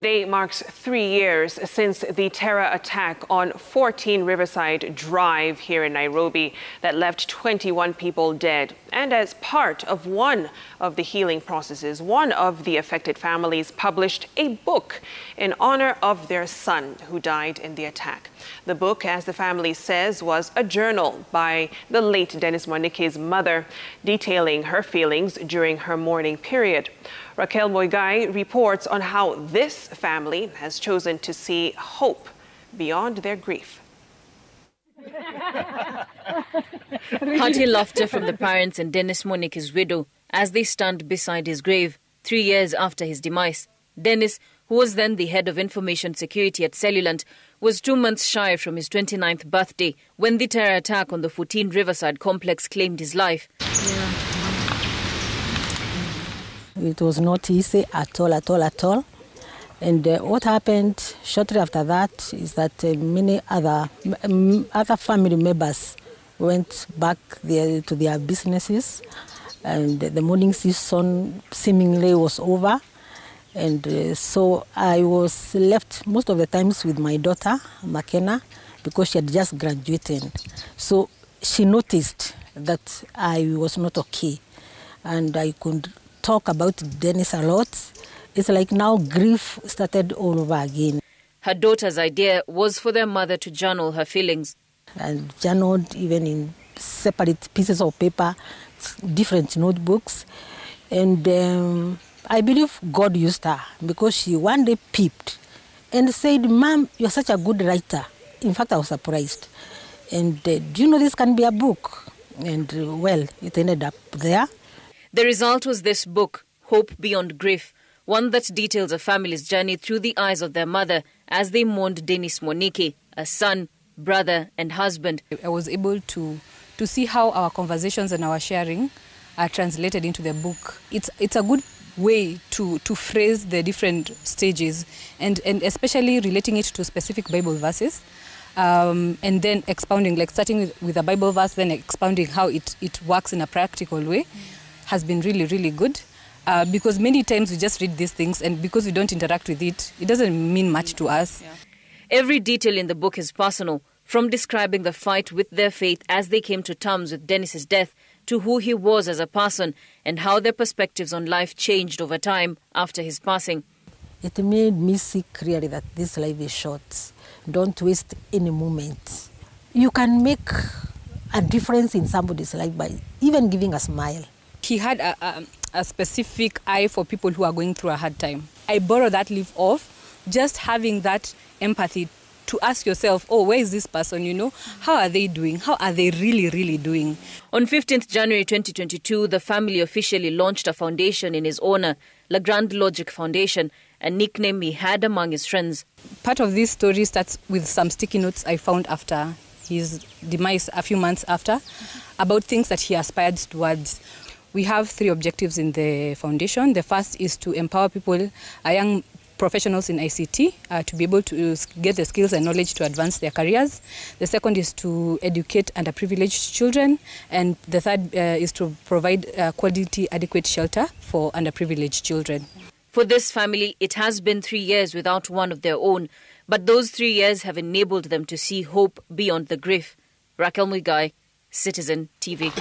Today marks 3 years since the terror attack on 14 Riverside Drive here in Nairobi that left 21 people dead. And as part of one of the healing processes, one of the affected families published a book in honor of their son who died in the attack. The book, as the family says, was a journal by the late Mwaniki's mother, detailing her feelings during her mourning period. Mwaniki reports on how this family has chosen to see hope beyond their grief. Hearty laughter from the parents and Mwaniki's widow as they stand beside his grave 3 years after his demise. Dennis, who was then the head of information security at Cellulant, was 2 months shy from his 29th birthday when the terror attack on the 14 Riverside complex claimed his life. It was not easy at all. And what happened shortly after that is that many other family members went back there to their businesses, and the mourning season seemingly was over. And so I was left most of the times with my daughter, McKenna, because she had just graduated. So she noticed that I was not okay, and I could talk about Dennis a lot. It's like now grief started all over again. Her daughter's idea was for their mother to journal her feelings. And journaled even in separate pieces of paper, different notebooks. And I believe God used her because she one day peeped and said, "Mom, you're such a good writer." In fact, I was surprised. And do you know this can be a book? And well, it ended up there. The result was this book, Hope Beyond Grief, one that details a family's journey through the eyes of their mother as they mourned Mwaniki, a son, brother and husband. I was able to see how our conversations and our sharing are translated into the book. It's a good way to phrase the different stages and especially relating it to specific Bible verses. And then expounding, like starting with a Bible verse, then expounding how it works in a practical way. Has been really, really good because many times we just read these things and because we don't interact with it, it doesn't mean much to us. Yeah. Every detail in the book is personal, from describing the fight with their faith as they came to terms with Dennis's death to who he was as a person and how their perspectives on life changed over time after his passing. It made me see clearly that this life is short. Don't waste any moment. You can make a difference in somebody's life by even giving a smile. He had a specific eye for people who are going through a hard time. I borrow that leaf off, just having that empathy to ask yourself, oh, where is this person, you know? How are they doing? How are they really doing? On 15th January 2022, the family officially launched a foundation in his honor, La Grande Logic Foundation, a nickname he had among his friends. Part of this story starts with some sticky notes I found after his demise, a few months after, about things that he aspired towards. We have 3 objectives in the foundation. The first is to empower people, young professionals in ICT, to be able to get the skills and knowledge to advance their careers. The second is to educate underprivileged children. And the third is to provide quality, adequate shelter for underprivileged children. For this family, it has been 3 years without one of their own. But those 3 years have enabled them to see hope beyond the grief. Mwaniki, Citizen TV.